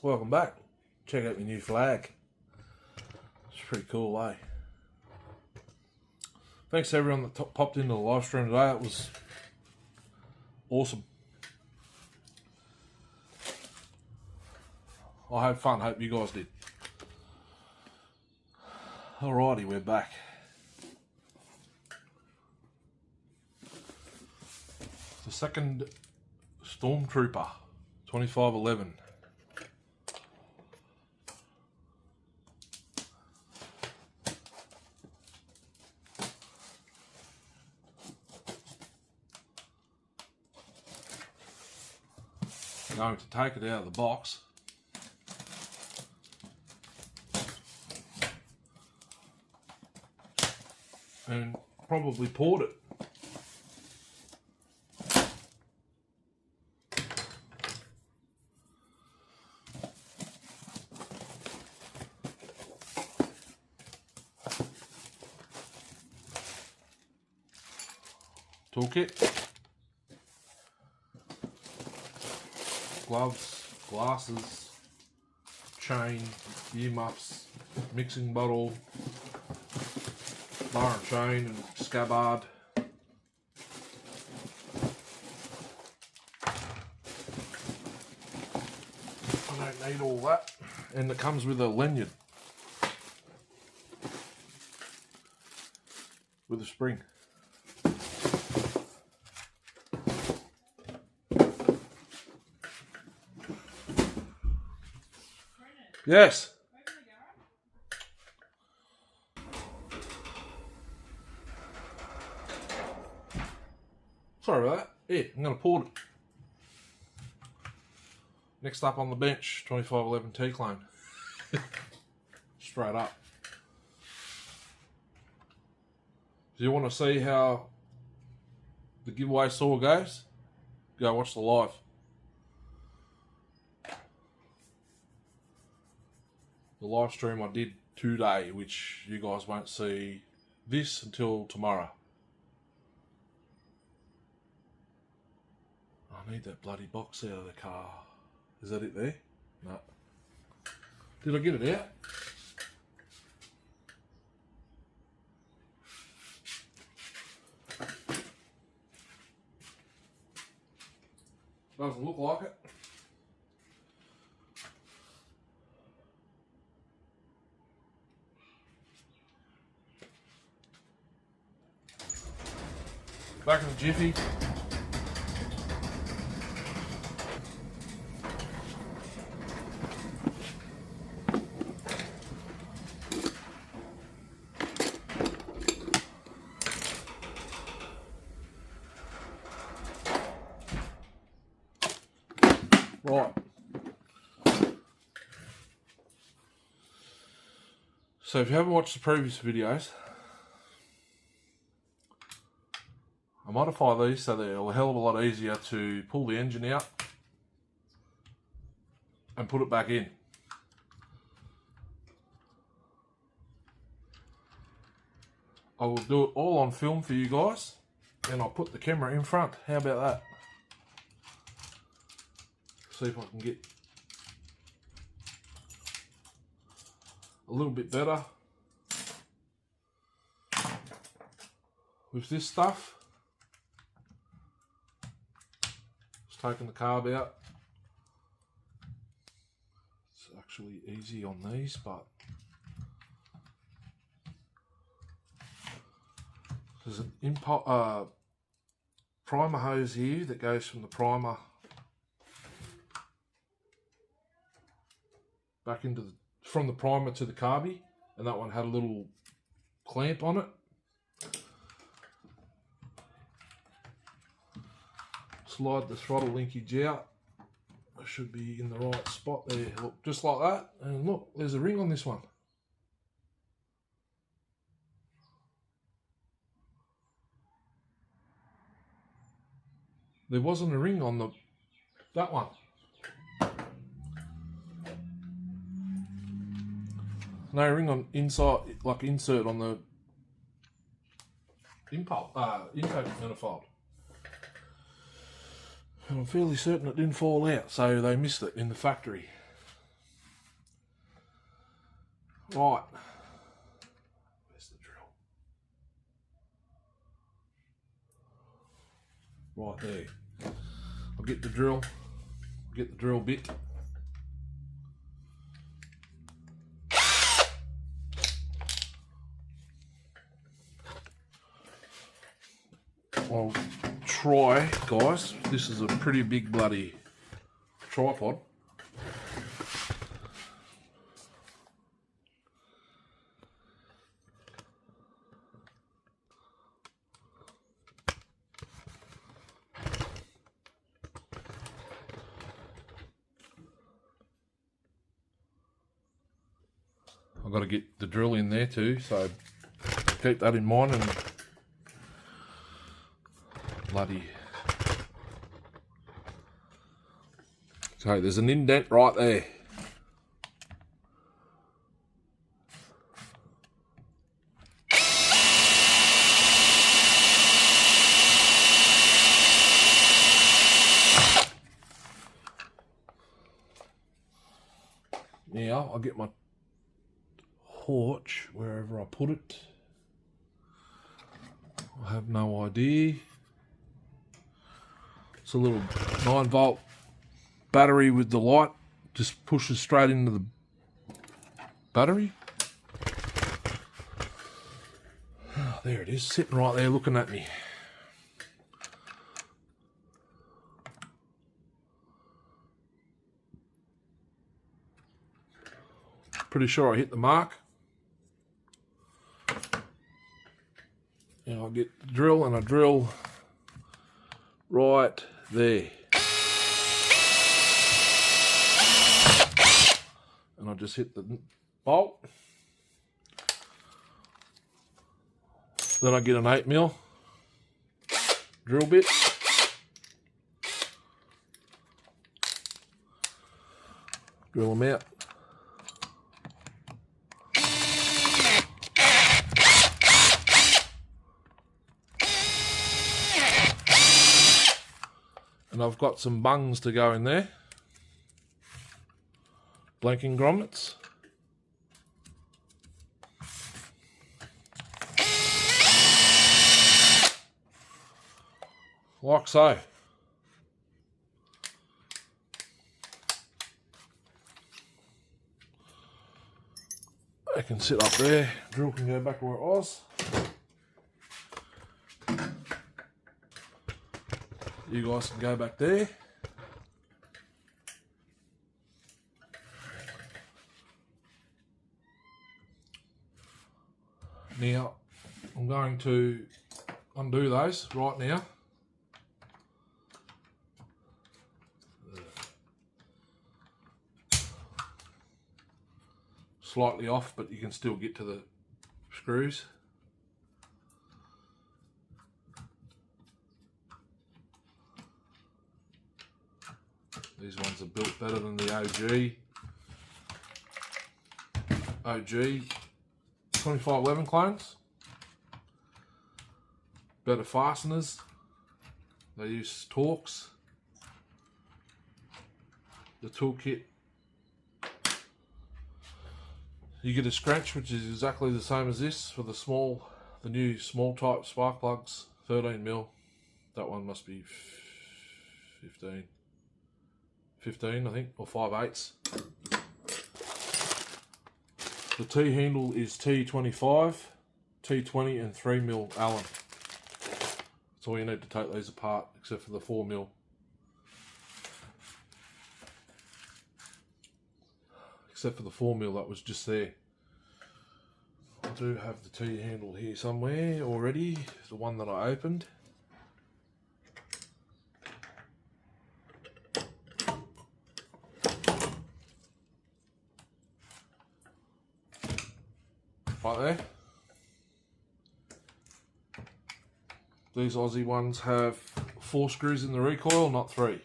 welcome back. Check out my new flag. It's pretty cool, eh? Thanks to everyone that popped into the live stream today. It was awesome. I had fun. Hope you guys did. Alrighty, we're back. The second Stormtrooper, 2511. Going to take it out of the box. And probably port it. Toolkit. Gloves, glasses, chain, earmuffs, mixing bottle, bar and chain and scabbard. I don't need all that. And it comes with a lanyard with a spring. Yes. Sorry about that. Yeah, I'm going to port it. Next up on the bench, 2511 T-Clone. Straight up. Do you want to see how the giveaway saw goes? Go watch the live. The live stream I did today, which you guys won't see this until tomorrow. I need that bloody box out of the car. Is that it there? No. Did I get it out? Doesn't look like it. Back in the jiffy. Right. So if you haven't watched the previous videos, I modify these so they're a hell of a lot easier to pull the engine out and put it back in. I will do it all on film for you guys, and I'll put the camera in front. How about that? See if I can get a little bit better with this stuff. Taking the carb out. It's actually easy on these, but there's an primer hose here that goes from the primer back into from the primer to the carby, and that one had a little clamp on it. Slide the throttle linkage out. It should be in the right spot there. Look, just like that. And look, there's a ring on this one. There wasn't a ring on that one. No ring on inside, like insert on the intake manifold. And I'm fairly certain it didn't fall out, so they missed it in the factory. Right. Where's the drill? Right there. I'll get the drill bit. I'll try, guys. This is a pretty big bloody tripod. I've got to get the drill in there too, so keep that in mind. And bloody, so there's an indent right there. Now I'll get my torch wherever I put it. I have no idea. It's a little 9-volt battery with the light, just pushes straight into the battery. Oh, there it is, sitting right there looking at me. Pretty sure I hit the mark. And I'll get the drill and I drill right there. And I just hit the bolt. Then I get an 8mm drill bit. Drill them out. And I've got some bungs to go in there. Blanking grommets. Like so. I can sit up there, drill can go back where it was. You guys can go back there. Now, I'm going to undo those right now. Slightly off, but you can still get to the screws. These ones are built better than the OG 2511 clones. Better fasteners. They use Torx. The toolkit, you get a scratch which is exactly the same as this for the new small type spark plugs, 13mm. That one must be 15 I think, or 5/8. The T-handle is T25, T20 and 3mm Allen. That's all you need to take these apart, except for the 4mm. Except for the 4mm that was just there. I do have the T-handle here somewhere already, the one that I opened. Right there. These Aussie ones have 4 screws in the recoil, not 3.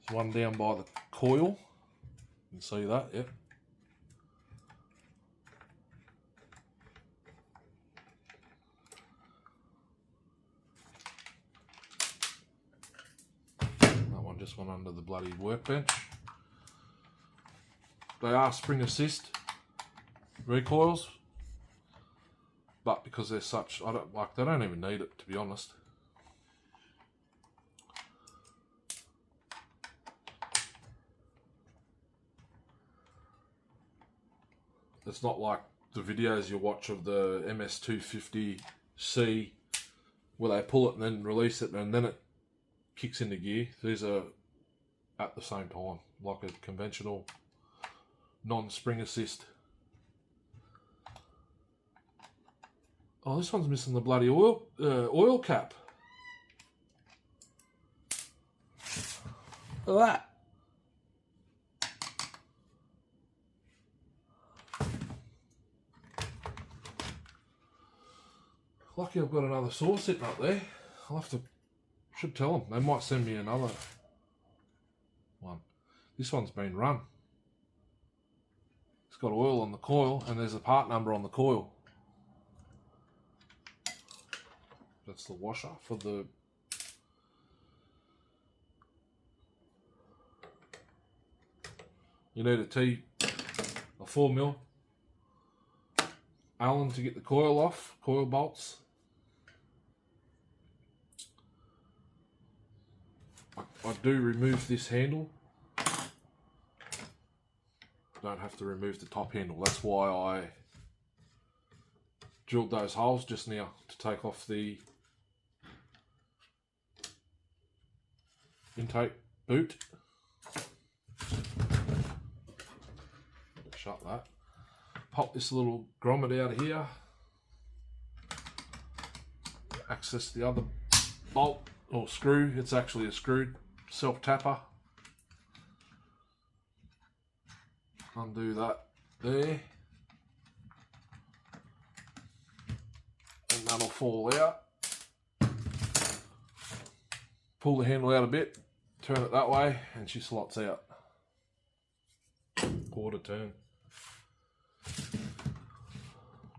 There's one down by the coil. You can see that, yep. That one just went under the bloody workbench. they are spring assist recoils, but because they're such, they don't even need it, to be honest. It's not like the videos you watch of the MS250C where they pull it and then release it and then it kicks into gear. These are at the same time, like a conventional non-spring assist. Oh, this one's missing the bloody oil cap. Look at that. Lucky I've got another saw sitting up there. Should tell them. They might send me another one. This one's been run. It's got oil on the coil and there's a part number on the coil. That's the washer for the... You need a 4mm Allen to get the coil off, coil bolts. I do remove this handle. Don't have to remove the top handle. That's why I drilled those holes just now, to take off the intake boot. Shut that. Pop this little grommet out of here. Access the other bolt or screw. It's actually a screwed self-tapper. Undo that there. And that'll fall out. Pull the handle out a bit, turn it that way, and she slots out. Quarter turn.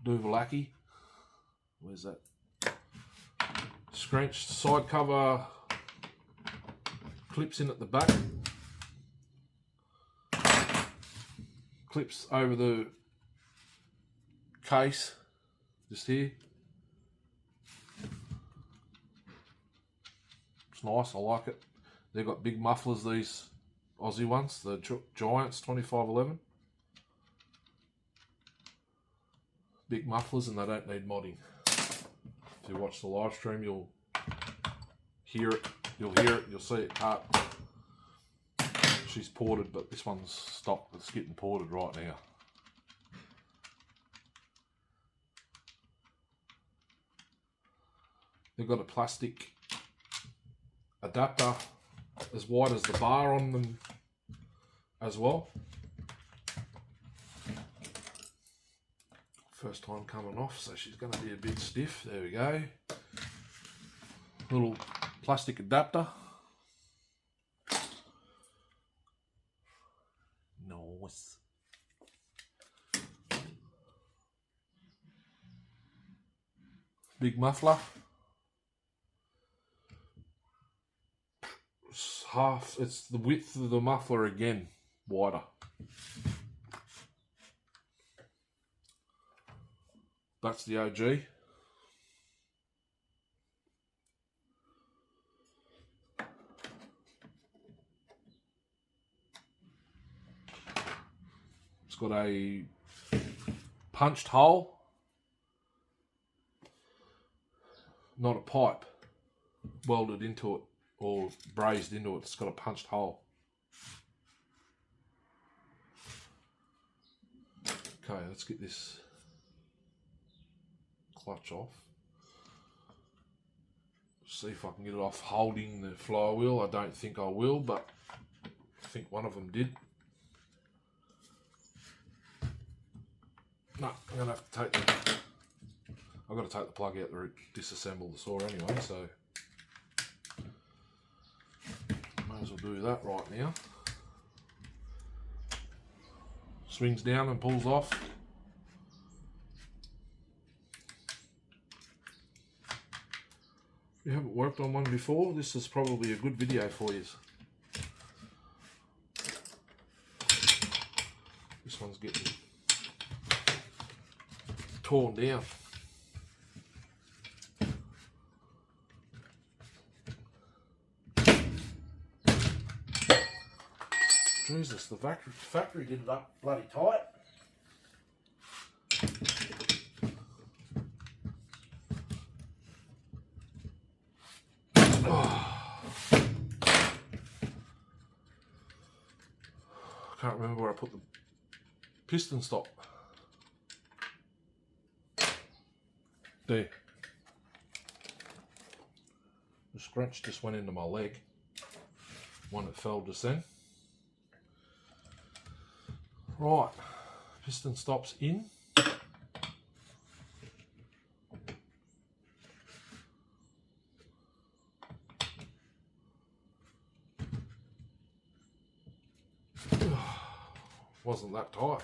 Duvalaki. Where's that? Screnched side cover clips in at the back. Clips over the case, just here. It's nice, I like it. They've got big mufflers, these Aussie ones, the Giants 2511. Big mufflers and they don't need modding. If you watch the live stream, you'll hear it, you'll see it cut. She's ported, but this one's stopped. It's getting ported right now. They've got a plastic adapter as wide as the bar on them as well. First time coming off, so she's going to be a bit stiff. There we go. Little plastic adapter. Nice. Big muffler. It's the width of the muffler again, wider. That's the OG. It's got a punched hole, not a pipe welded into it or brazed into it. It's got a punched hole. Okay, let's get this clutch off. See if I can get it off holding the flywheel. I don't think I will, but I think one of them did. No, I'm gonna have to take the... I've got to take the plug out to disassemble the saw anyway, so might as well do that right now. Swings down and pulls off. If you haven't worked on one before, this is probably a good video for you. this one's getting torn down. Jesus, the factory did it up bloody tight. I can't remember where I put the piston stop. There. The scratch just went into my leg. One that fell just then. Right, piston stops in. Wasn't that tight.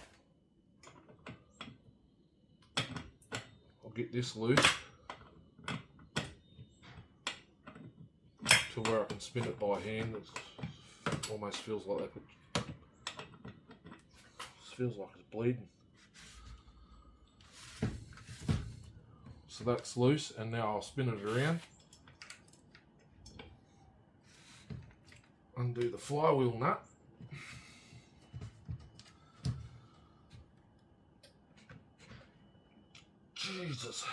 I'll get this loose to where I can spin it by hand. It almost feels like that. Feels like it's bleeding. So that's loose, and now I'll spin it around. Undo the flywheel nut. Jesus.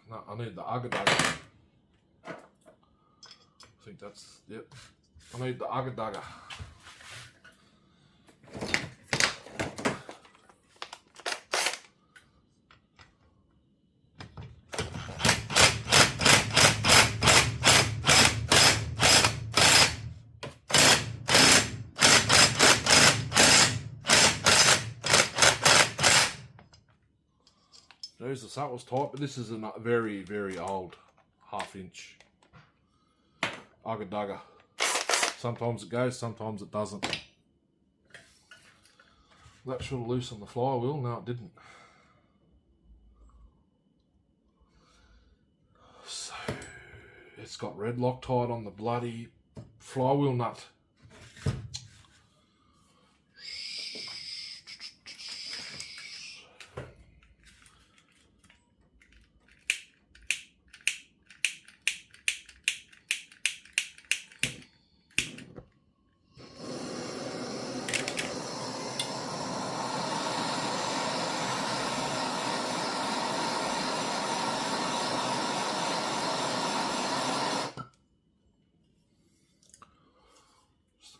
No, I need the Ugga-Dugga. I think that's, yep. I need the Ugga-Dugga. Jesus, that was tight, but this is a very, very old 1/2 inch Ugga-Dugga. Sometimes it goes, sometimes it doesn't. That should have loosened the flywheel. No, it didn't. So it's got red Loctite on the bloody flywheel nut.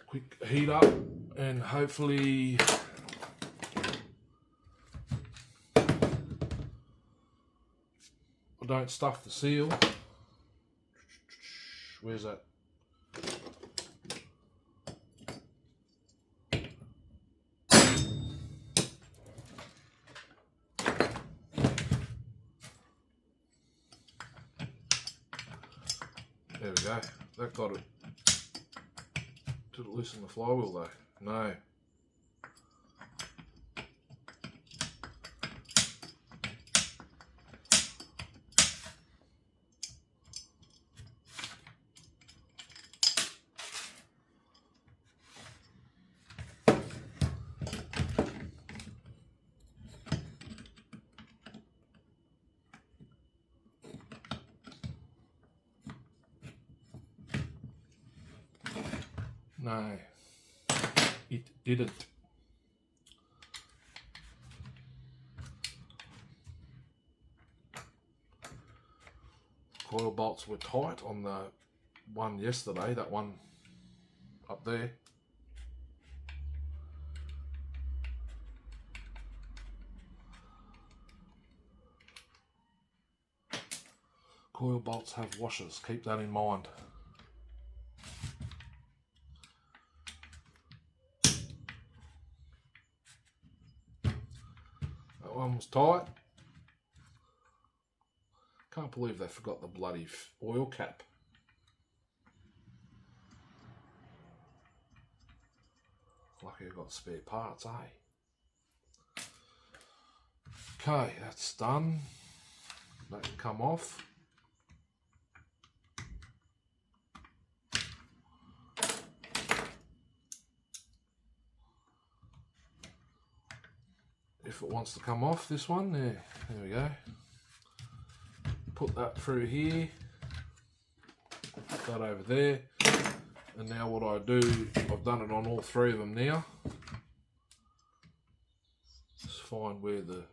Quick heat up, and hopefully I don't stuff the seal. Where's that? There we go. That got it. Did it loosen the flywheel though? No. No, it didn't. Coil bolts were tight on the one yesterday, that one up there. Coil bolts have washers, keep that in mind. One was tight. Can't believe they forgot the bloody oil cap. Lucky I got spare parts, eh? Okay, that's done. That can come off. if it wants to come off, this one. There we go. Put that through here. Put that over there. And now what I do, I've done it on all three of them now. Just find where the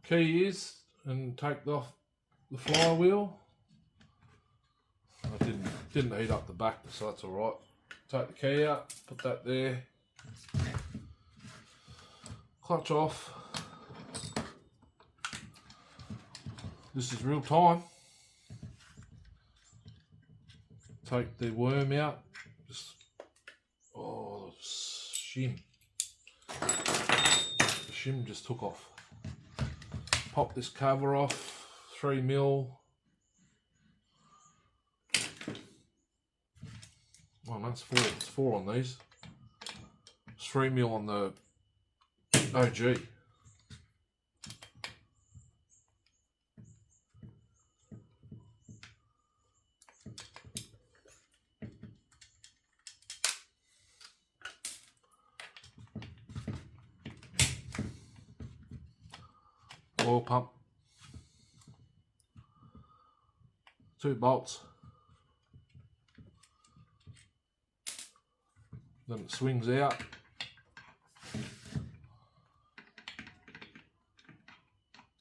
key is, and take off the flywheel. I didn't heat up the back, so that's alright. Take the key out, put that there. Clutch off. This is real time. Take the worm out. Just, oh, shim. The shim just took off. Pop this cover off. 3mm. Oh, that's 4. It's 4 on these. It's 3mm on the OG. Oil pump. 2 bolts. Then it swings out.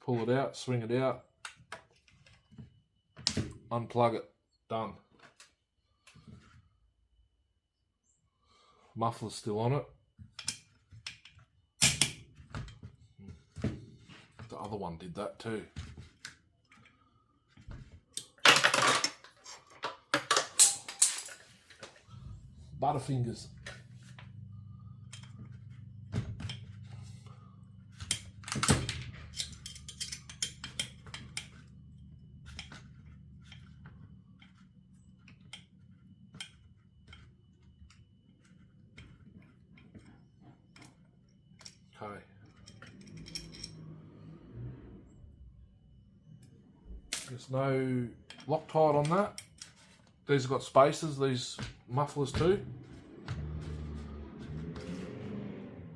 Pull it out, swing it out, unplug it, done. Muffler's still on it. The other one did that too. Butterfingers. Okay. There's no Loctite on that. These have got spacers, these mufflers too.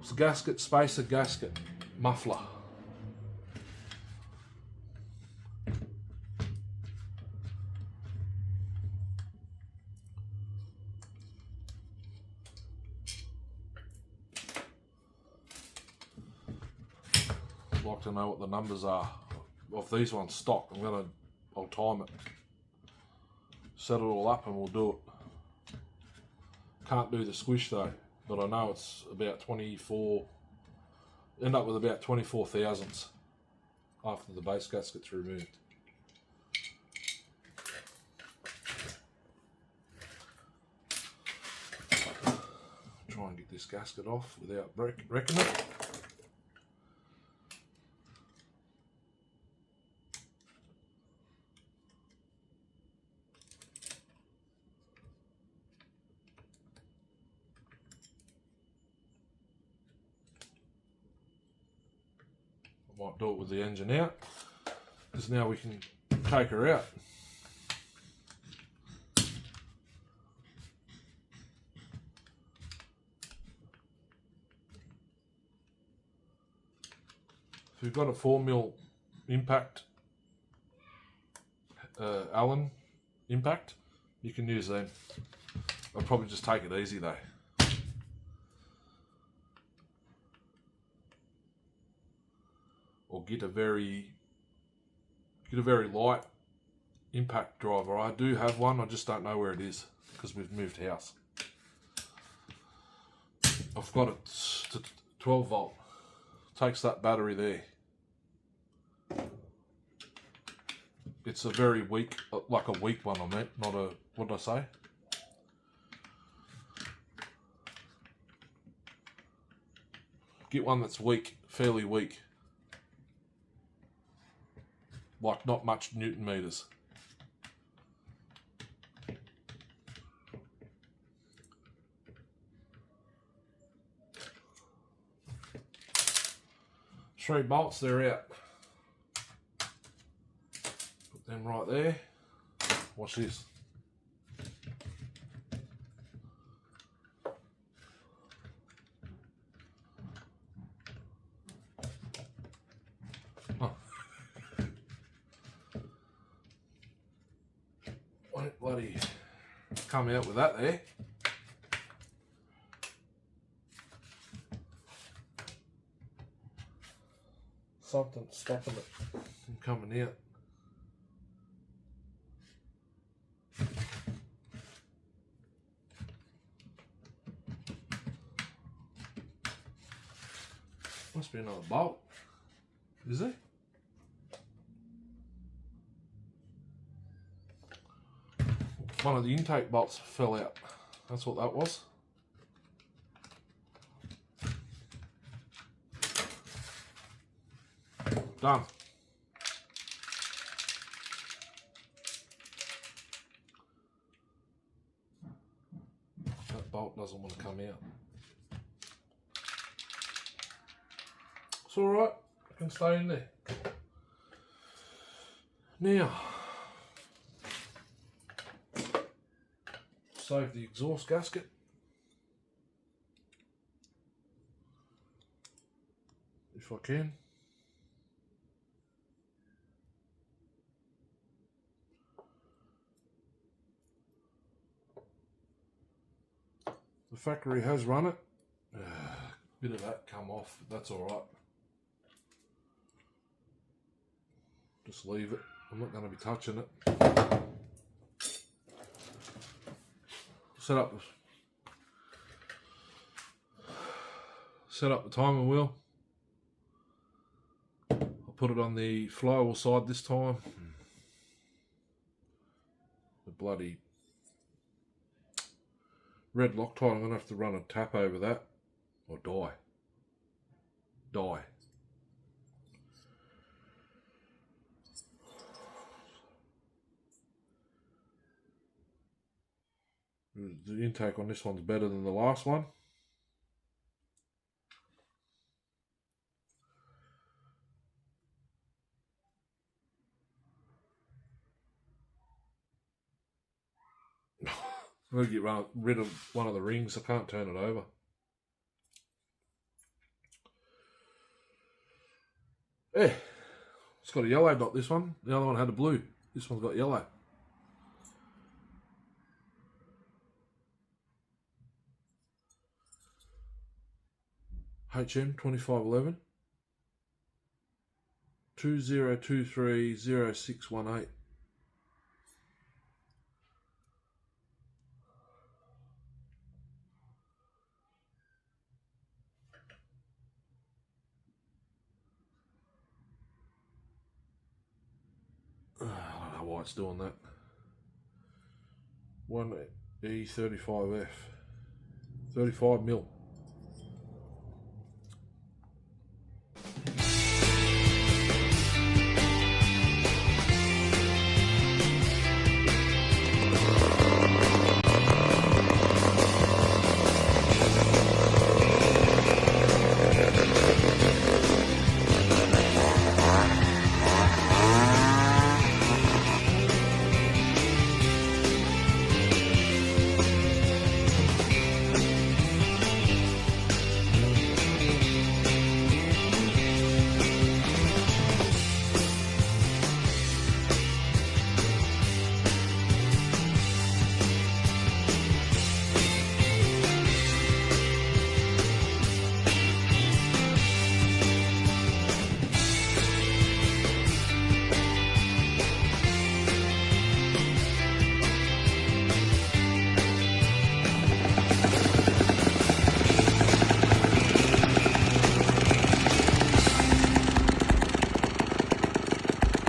It's a gasket, spacer, gasket, muffler. I'd like to know what the numbers are of these ones stock. I'll time it. Set it all up and we'll do it. Can't do the squish though, but I know it's about 24, end up with about 24 thousandths after the base gasket's removed. Try and get this gasket off without wrecking it. Might do it with the engine out, because now we can take her out. If you've got a 4mm impact, Allen impact, you can use them. I'll probably just take it easy though. Or get a very light impact driver. I do have one, I just don't know where it is because we've moved house. I've got it to 12 volt. Takes that battery there. It's a very weak, like a weak one I meant, not a, what did I say? Get one that's weak, fairly weak. Like not much Newton meters. Three bolts, they're out. Put them right there. Watch this. Oh. Won't bloody come out with that there. Something stopping it from coming out. Must be another bolt. Is it? One of the intake bolts fell out. That's what that was. Done. That bolt doesn't want to come out. It's alright, it can stay in there. Now, save the exhaust gasket. If I can. The factory has run it. Bit of that come off, but that's alright. Just leave it. I'm not going to be touching it. Set up the timing wheel. I'll put it on the flywheel side this time. The bloody red Loctite, I'm going to have to run a tap over that or die. The intake on this one's better than the last one. I'm going to get rid of one of the rings. I can't turn it over. Yeah, it's got a yellow dot, this one. The other one had a blue. This one's got yellow. HM 2511 20230618. I don't know why it's doing that. 1E35F 35 mil.